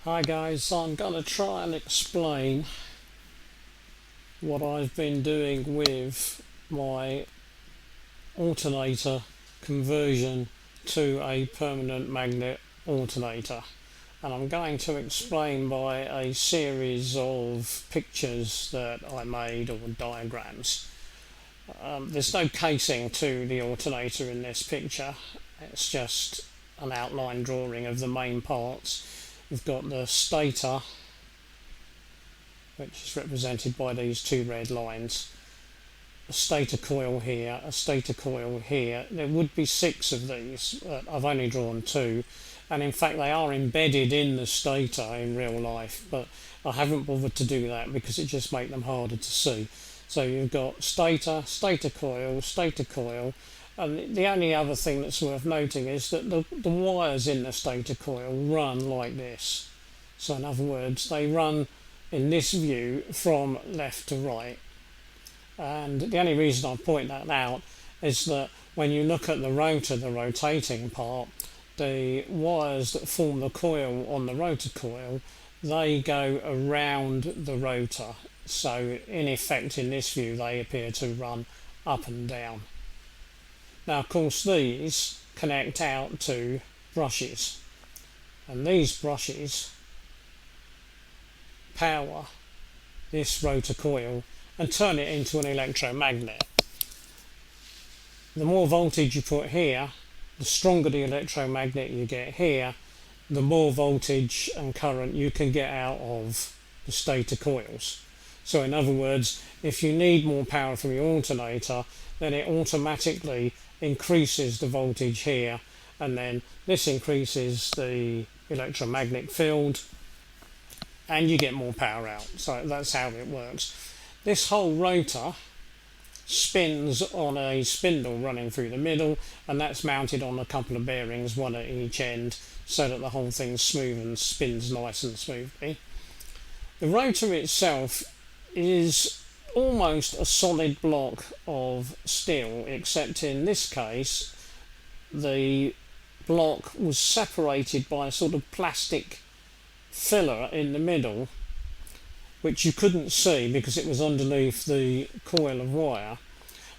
Hi guys, I'm going to try and explain what I've been doing with my alternator conversion to a permanent magnet alternator, and I'm going to explain by a series of pictures that I made, or diagrams. There's no casing to the alternator in this picture, it's just an outline drawing of the main parts. We've got the stator, which is represented by these two red lines, a stator coil here, a stator coil here. There would be 6 of these, but I've only drawn 2, and in fact they are embedded in the stator in real life, but I haven't bothered to do that because it just makes them harder to see. So you've got stator, stator coil, and the only other thing that's worth noting is that the wires in the stator coil run like this. So in other words, they run in this view from left to right. And the only reason I point that out is that when you look at the rotor, the rotating part, the wires that form the coil on the rotor coil, they go around the rotor. So in effect, in this view, they appear to run up and down. Now, of course, these connect out to brushes, and these brushes power this rotor coil and turn it into an electromagnet. The more voltage you put here, the stronger the electromagnet you get here, the more voltage and current you can get out of the stator coils. So in other words, if you need more power from your alternator, then it automatically increases the voltage here, and then this increases the electromagnetic field and you get more power out. So that's how it works. This whole rotor spins on a spindle running through the middle, and that's mounted on a couple of bearings, one at each end, so that the whole thing's smooth and spins nice and smoothly. The rotor itself is almost a solid block of steel, except in this case the block was separated by a sort of plastic filler in the middle, which you couldn't see because it was underneath the coil of wire,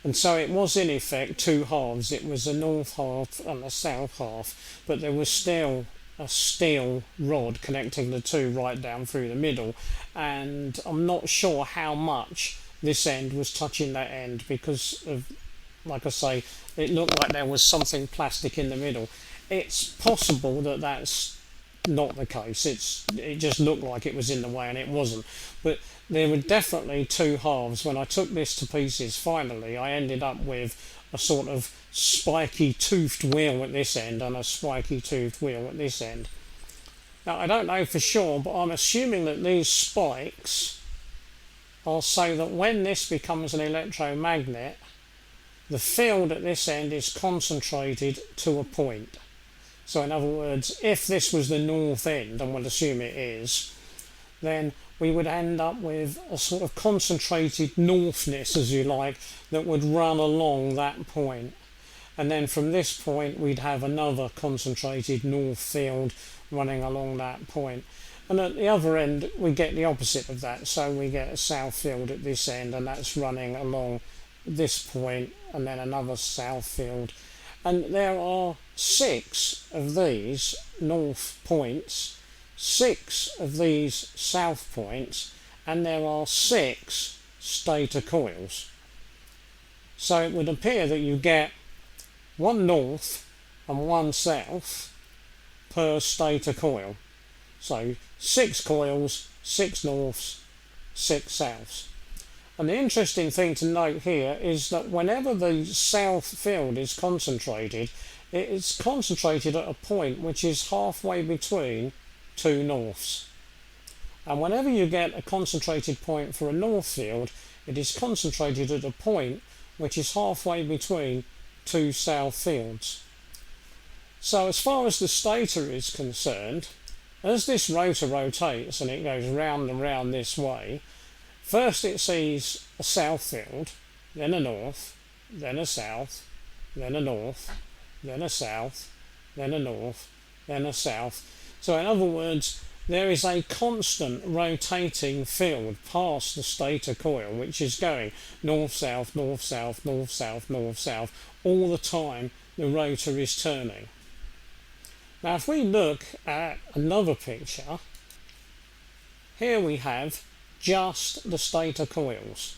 and so it was in effect 2 halves. It was a north half and a south half, but there was still a steel rod connecting the two right down through the middle, and I'm not sure how much this end was touching that end because of, like I say, it looked like there was something plastic in the middle. It's possible that that's not the case. It just looked like it was in the way, and it wasn't. But there were definitely 2 halves. When I took this to pieces, finally, I ended up with a sort of spiky toothed wheel at this end and a spiky toothed wheel at this end. Now I don't know for sure, but I'm assuming that these spikes are so that when this becomes an electromagnet, the field at this end is concentrated to a point. So in other words, if this was the north end, and we'll assume it is, then we would end up with a sort of concentrated northness, as you like, that would run along that point. And then from this point we'd have another concentrated north field running along that point. And at the other end we get the opposite of that, so we get a south field at this end, and that's running along this point, and then another south field. And there are 6 of these north points, 6 of these south points, and there are 6 stator coils. So it would appear that you get 1 north and 1 south per stator coil. So 6 coils, 6 norths, 6 souths. And the interesting thing to note here is that whenever the south field is concentrated, it is concentrated at a point which is halfway between 2 norths. And whenever you get a concentrated point for a north field, it is concentrated at a point which is halfway between 2 south fields. So as far as the stator is concerned, as this rotor rotates and it goes round and round this way, first it sees a south field, then a north, then a south, then a north, then a south, then a north, then a south. So in other words, there is a constant rotating field past the stator coil, which is going north, south, north, south, north, south, north, south, all the time the rotor is turning. Now if we look at another picture, here we have just the stator coils.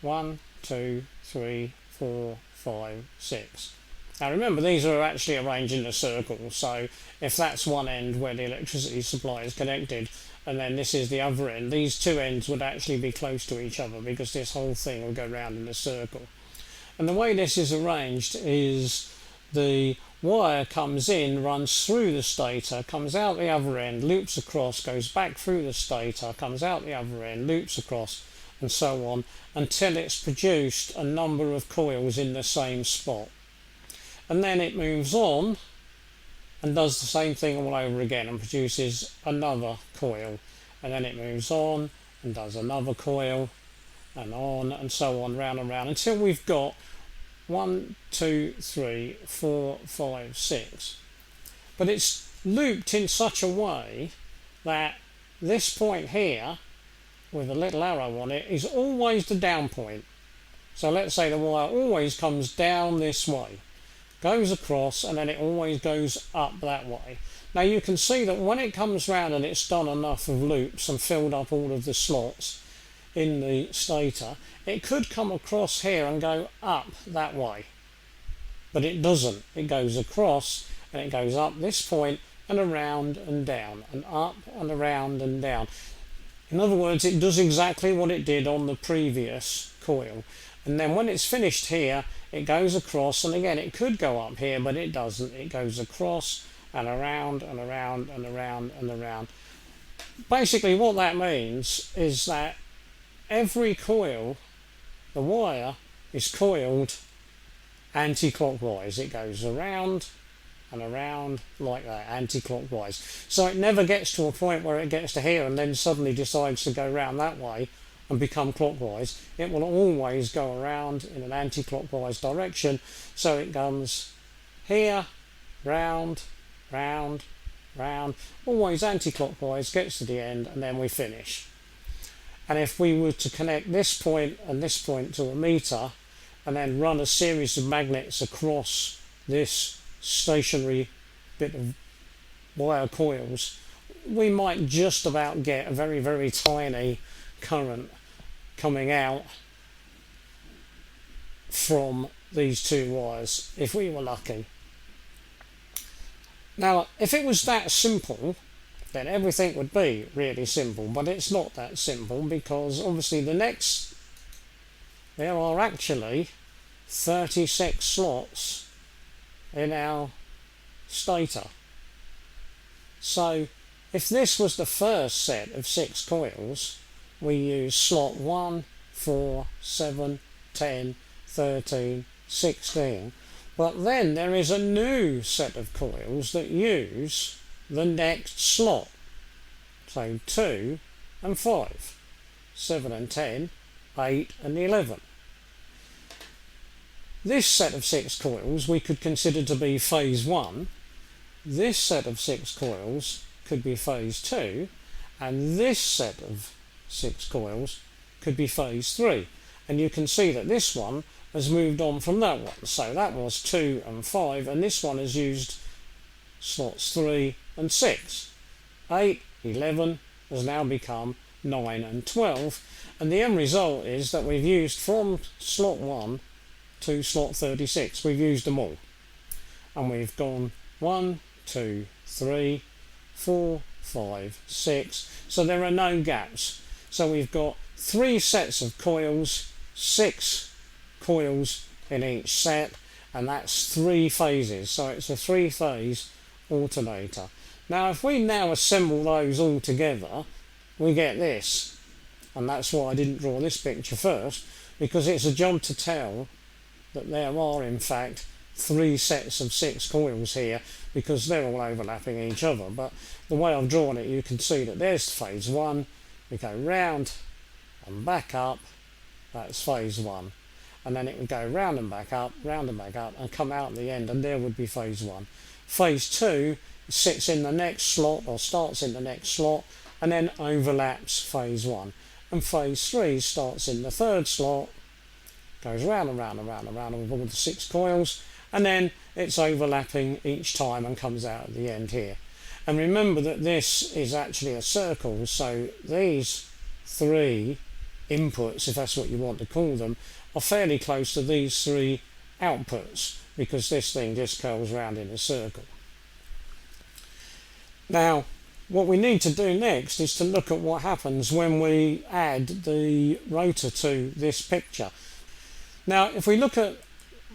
1, 2, 3, 4, 5, 6. Now remember, these are actually arranged in a circle, so if that's one end where the electricity supply is connected, and then this is the other end, these two ends would actually be close to each other because this whole thing will go round in a circle. And the way this is arranged is the wire comes in, runs through the stator, comes out the other end, loops across, goes back through the stator, comes out the other end, loops across, and so on, until it's produced a number of coils in the same spot. And then it moves on and does the same thing all over again and produces another coil. And then it moves on and does another coil, and on and so on, round and round, until we've got 1, 2, 3, 4, 5, 6. But it's looped in such a way that this point here, with a little arrow on it, is always the down point. So let's say the wire always comes down this way, goes across, and then it always goes up that way. Now you can see that when it comes round and it's done enough of loops and filled up all of the slots in the stator, it could come across here and go up that way. But it doesn't. It goes across and it goes up this point and around and down, and up and around and down. In other words, it does exactly what it did on the previous coil. And then when it's finished here, it goes across, and again it could go up here, but it doesn't. It goes across and around and around and around and around. Basically what that means is that every coil, the wire is coiled anti-clockwise. It goes around and around like that, anti-clockwise. So it never gets to a point where it gets to here and then suddenly decides to go round that way and become clockwise. It will always go around in an anti-clockwise direction. So it comes here, round, round, round, always anti-clockwise, gets to the end, and then we finish. And if we were to connect this point and this point to a meter and then run a series of magnets across this stationary bit of wire coils, we might just about get a very, very tiny current coming out from these two wires, if we were lucky. Now, if it was that simple, then everything would be really simple, but it's not that simple, because obviously there are actually 36 slots in our stator. So if this was the first set of 6 coils, we use slot 1, 4, 7, 10, 13, 16. But then there is a new set of coils that use the next slot. So 2 and 5, 7 and 10, 8 and 11. This set of 6 coils we could consider to be phase 1. This set of 6 coils could be phase 2, and this set of 6 coils could be phase 3. And you can see that this one has moved on from that one. So that was 2 and 5, and this one has used slots 3 and 6. 8, 11 has now become 9 and 12, and the end result is that we've used from slot 1 to slot 36. We've used them all, and we've gone 1, 2, 3, 4, 5, 6, so there are no gaps. So we've got 3 sets of coils, 6 coils in each set, and that's 3 phases, so it's a 3-phase alternator. Now if we now assemble those all together, we get this, and that's why I didn't draw this picture first, because it's a job to tell that there are in fact 3 sets of 6 coils here, because they're all overlapping each other. But the way I've drawn it, you can see that there's phase 1, we go round and back up, that's phase 1, and then it would go round and back up, and come out at the end, and there would be phase 1. Phase 2 sits in the next slot or starts in the next slot and then overlaps phase 1. And phase 3 starts in the third slot, goes round and round and round and round with all the 6 coils, and then it's overlapping each time and comes out at the end here. And remember that this is actually a circle, so these 3 inputs, if that's what you want to call them, are fairly close to these 3 outputs, because this thing just curls round in a circle. Now, what we need to do next is to look at what happens when we add the rotor to this picture. Now, if we look at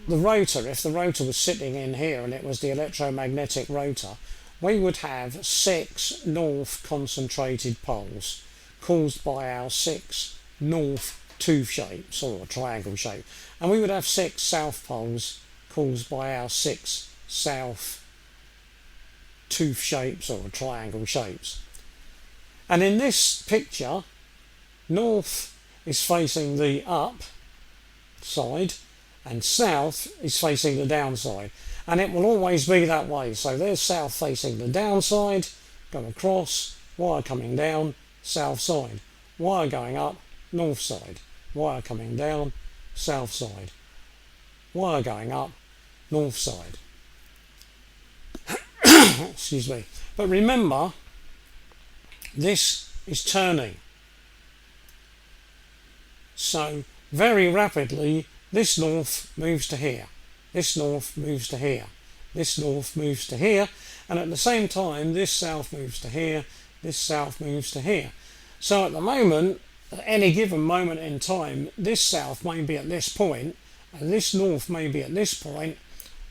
the rotor, if the rotor was sitting in here and it was the electromagnetic rotor, we would have 6 north concentrated poles caused by our 6 north tooth shapes or triangle shape, and we would have 6 south poles caused by our 6 south tooth shapes or triangle shapes. And in this picture, north is facing the up side and south is facing the downside, and it will always be that way. So there's south facing the downside, go across, wire coming down, south side, wire going up, north side, wire coming down, south side, wire going up, north side. Excuse me. But remember, this is turning. So very rapidly, this north moves to here, this north moves to here, this north moves to here, and at the same time, this south moves to here, this south moves to here. So at the moment, at any given moment in time, this south may be at this point, and this north may be at this point,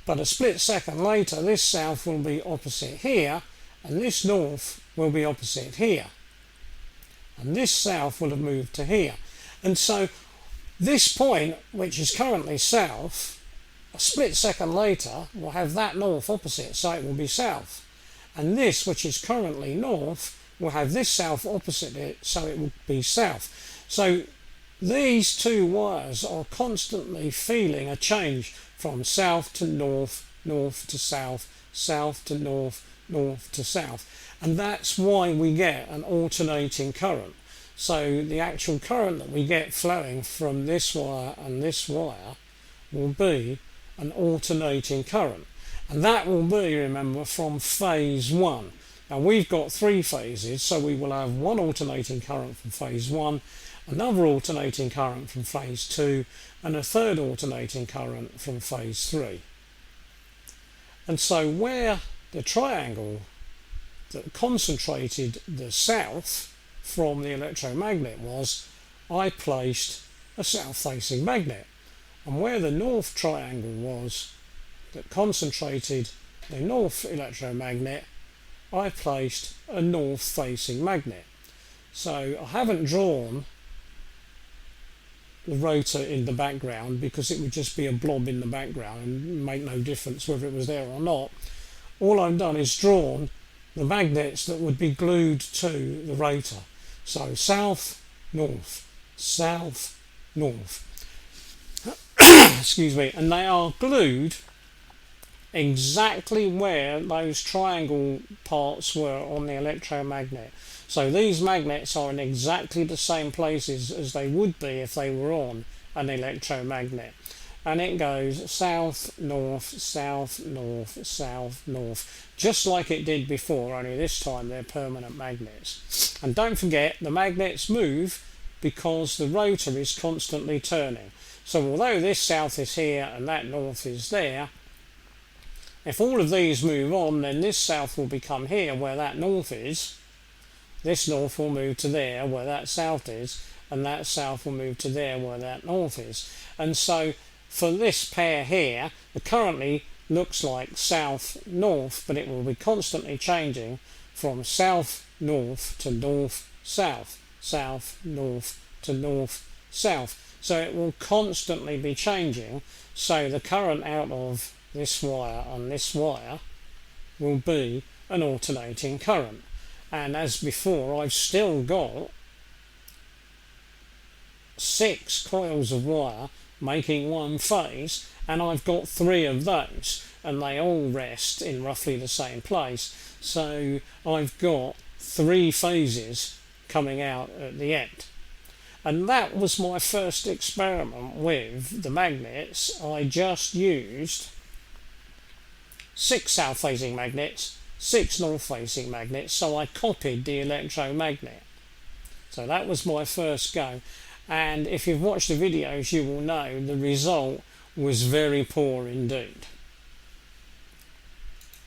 but a split second later, this south will be opposite here, and this north will be opposite here. And this south will have moved to here. And so this point, which is currently south, a split second later will have that north opposite, so it will be south. And this, which is currently north, will have this south opposite it, so it will be south. So these 2 wires are constantly feeling a change from south to north, north to south, south to north, north to south. And that's why we get an alternating current. So the actual current that we get flowing from this wire and this wire will be an alternating current. And that will be, remember, from phase 1. Now we've got 3 phases, so we will have one alternating current from phase 1, another alternating current from phase 2, and a third alternating current from phase 3. And so where the triangle that concentrated the south from the electromagnet was, I placed a south-facing magnet. And where the north triangle was that concentrated the north electromagnet, I placed a north-facing magnet. So I haven't drawn the rotor in the background because it would just be a blob in the background and make no difference whether it was there or not. All I've done is drawn the magnets that would be glued to the rotor. So south, north, south, north. Excuse me. And they are glued exactly where those triangle parts were on the electromagnet. So these magnets are in exactly the same places as they would be if they were on an electromagnet. And it goes south, north, south, north, south, north, just like it did before, only this time they're permanent magnets. And don't forget, the magnets move because the rotor is constantly turning. So although this south is here and that north is there, if all of these move on, then this south will become here where that north is, this north will move to there where that south is, and that south will move to there where that north is. And so for this pair here, it currently looks like south-north, but it will be constantly changing from south-north to north-south, south-north to north-south. So it will constantly be changing, so the current out of this wire and this wire will be an alternating current. And as before, I've still got 6 coils of wire making one phase, and I've got 3 of those. and they all rest in roughly the same place. So I've got 3 phases coming out at the end. And that was my first experiment with the magnets. I just used 6 south-facing magnets, 6 north-facing magnets, so I copied the electromagnet. So that was my first go. And if you've watched the videos, you will know the result was very poor indeed.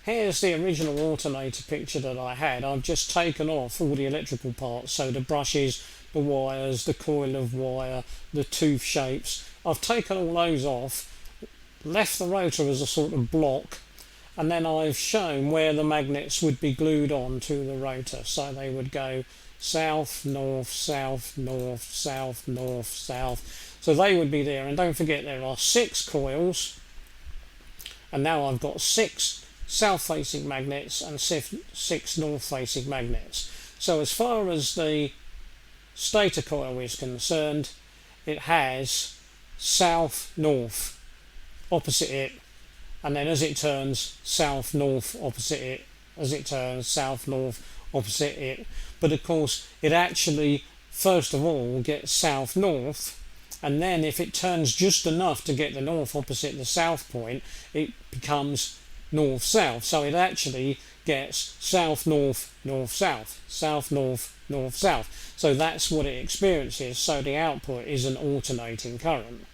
Here's the original alternator picture that I had. I've just taken off all the electrical parts, so the brushes, the wires, the coil of wire, the tooth shapes. I've taken all those off, left the rotor as a sort of block, and then I've shown where the magnets would be glued on to the rotor. So they would go south, north, south, north, south, north, south. So they would be there. And don't forget, there are 6 coils, and now I've got 6 south-facing magnets and 6 north-facing magnets. So as far as the stator coil is concerned, it has south, north opposite it, and then as it turns, south, north opposite it, as it turns, south, north opposite it. But of course, it actually first of all gets south, north, and then if it turns just enough to get the north opposite the south point, it becomes north, south. So it actually gets south, north, north, south, south, north, north, south. So that's what it experiences. So the output is an alternating current.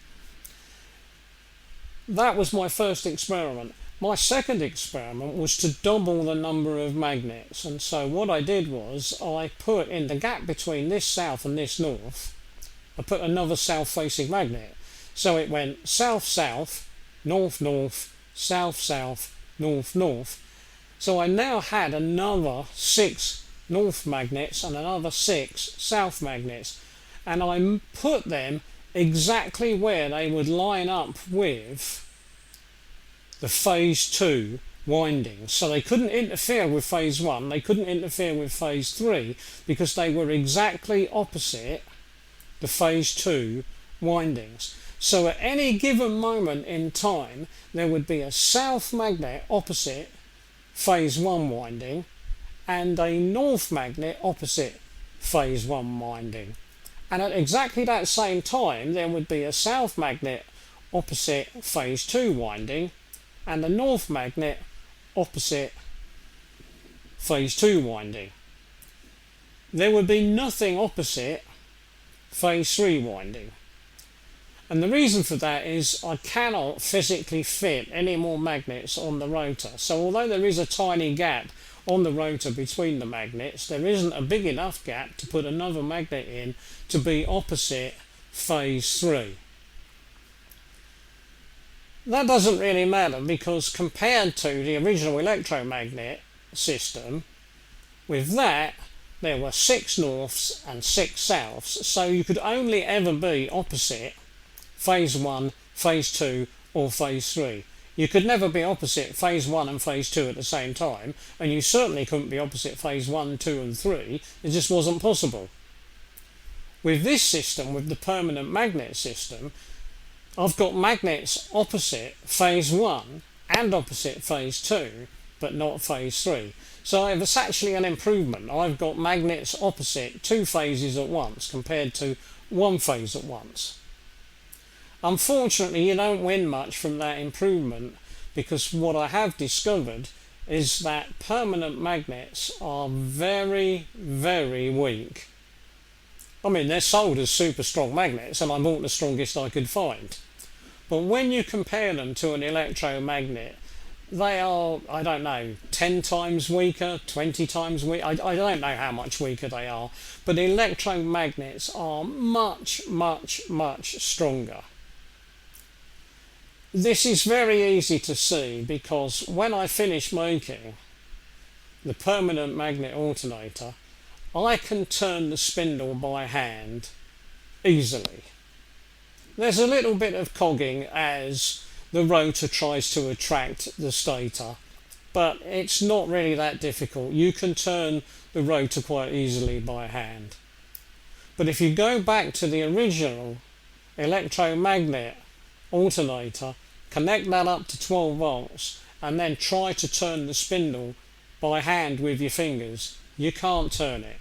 That was my first experiment. My second experiment was to double the number of magnets. And so what I did was I put in the gap between this south and this north, I put another south-facing magnet. So it went south, south, north, north, south, south, north, north. So I now had another 6 north magnets and another 6 south magnets, and I put them exactly where they would line up with the phase 2 windings. So they couldn't interfere with phase 1, they couldn't interfere with phase 3, because they were exactly opposite the phase 2 windings. So at any given moment in time, there would be a south magnet opposite phase 1 winding and a north magnet opposite phase 1 winding. And at exactly that same time, there would be a south magnet opposite phase 2 winding and a north magnet opposite phase 2 winding. There would be nothing opposite phase 3 winding. And the reason for that is I cannot physically fit any more magnets on the rotor. So although there is a tiny gap on the rotor between the magnets, there isn't a big enough gap to put another magnet in to be opposite phase 3. That doesn't really matter, because compared to the original electromagnet system, with that there were 6 norths and 6 souths, so you could only ever be opposite phase 1, phase 2 or phase 3. You could never be opposite phase 1 and phase 2 at the same time, and you certainly couldn't be opposite phase 1, 2 and 3. It just wasn't possible. With this system, with the permanent magnet system, I've got magnets opposite phase 1 and opposite phase 2, but not phase 3. So it's actually an improvement. I've got magnets opposite 2 phases at once compared to 1 phase at once. Unfortunately, you don't win much from that improvement, because what I have discovered is that permanent magnets are very, very weak. I mean, they're sold as super strong magnets, and I bought the strongest I could find. But when you compare them to an electromagnet, they are, I don't know, 10 times weaker, 20 times weaker. I don't know how much weaker they are, but electromagnets are much, much, much stronger. This is very easy to see, because when I finish making the permanent magnet alternator, I can turn the spindle by hand easily. There's a little bit of cogging as the rotor tries to attract the stator, but it's not really that difficult. You can turn the rotor quite easily by hand. But if you go back to the original electromagnet alternator, connect that up to 12 volts and then try to turn the spindle by hand with your fingers, you can't turn it.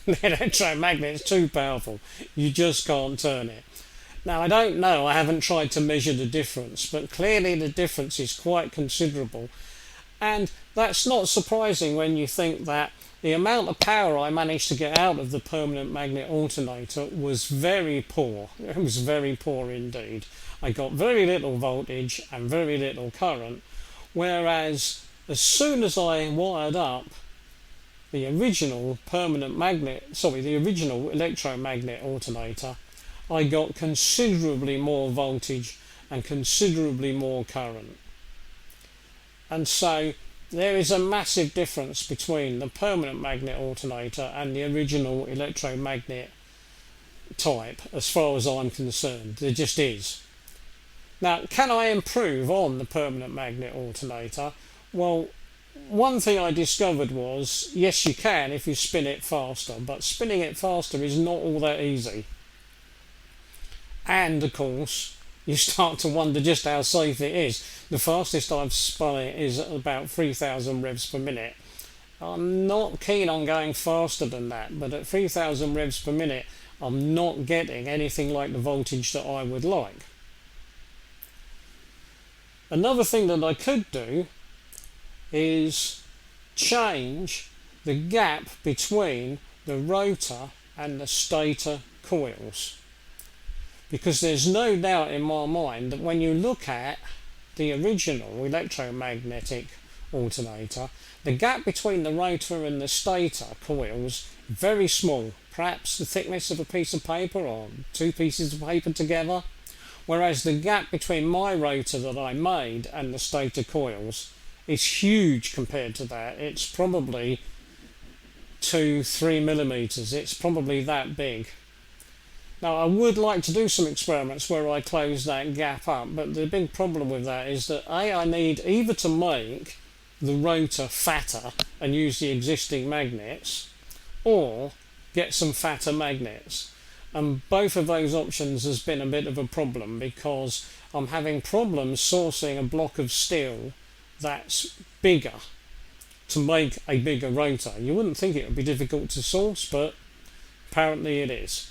The electromagnet's too powerful. You just can't turn it. Now, I don't know, I haven't tried to measure the difference, but clearly the difference is quite considerable. And that's not surprising when you think that the amount of power I managed to get out of the permanent magnet alternator was very poor. It was very poor indeed. I got very little voltage and very little current, whereas as soon as I wired up the original the original electromagnet alternator, I got considerably more voltage and considerably more current. And so there is a massive difference between the permanent magnet alternator and the original electromagnet type as far as I'm concerned. There just is. Now, can I improve on the permanent magnet alternator? Well, one thing I discovered was, yes, you can if you spin it faster, but spinning it faster is not all that easy. And, of course, you start to wonder just how safe it is. The fastest I've spun it is at about 3,000 revs per minute. I'm not keen on going faster than that, but at 3,000 revs per minute, I'm not getting anything like the voltage that I would like. Another thing that I could do is change the gap between the rotor and the stator coils. Because there's no doubt in my mind that when you look at the original electromagnetic alternator, the gap between the rotor and the stator coils very small, perhaps the thickness of a piece of paper or two pieces of paper together, whereas the gap between my rotor that I made and the stator coils is huge compared to that. It's probably 2-3 millimeters. It's probably that big. Now, I would like to do some experiments where I close that gap up, but the big problem with that is that I need either to make the rotor fatter and use the existing magnets, or get some fatter magnets. And both of those options has been a bit of a problem, because I'm having problems sourcing a block of steel that's bigger to make a bigger rotor. You wouldn't think it would be difficult to source, but apparently it is.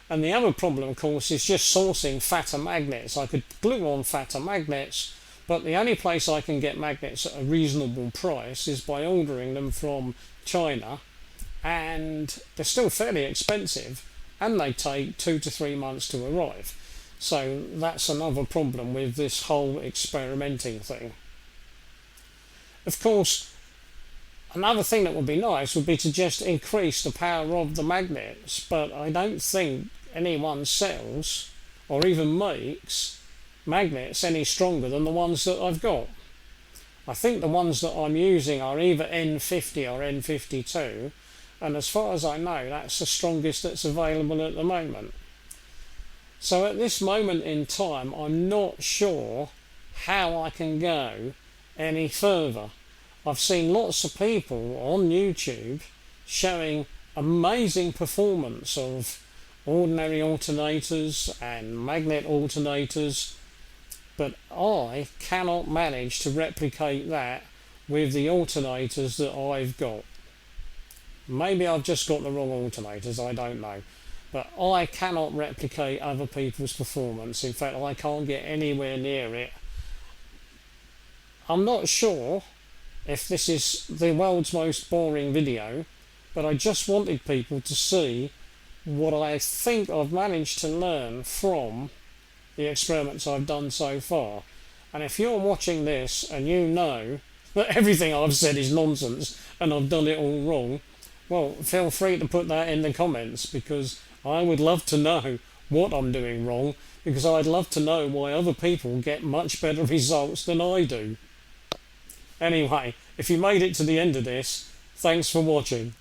And the other problem, of course, is just sourcing fatter magnets. I could glue on fatter magnets, but the only place I can get magnets at a reasonable price is by ordering them from China, and they're still fairly expensive, and they take 2 to 3 months to arrive. So that's another problem with this whole experimenting thing. Of course, another thing that would be nice would be to just increase the power of the magnets, but I don't think anyone sells or even makes magnets any stronger than the ones that I've got. I think the ones that I'm using are either N50 or N52, and as far as I know, that's the strongest that's available at the moment. So at this moment in time, I'm not sure how I can go any further. I've seen lots of people on YouTube showing amazing performance of ordinary alternators and magnet alternators, but I cannot manage to replicate that with the alternators that I've got. Maybe I've just got the wrong alternators, I don't know, but I cannot replicate other people's performance. In fact, I can't get anywhere near it. I'm not sure if this is the world's most boring video, but I just wanted people to see what I think I've managed to learn from the experiments I've done so far. And if you're watching this and you know that everything I've said is nonsense and I've done it all wrong, well, feel free to put that in the comments, because I would love to know what I'm doing wrong, because I'd love to know why other people get much better results than I do. Anyway, if you made it to the end of this, thanks for watching.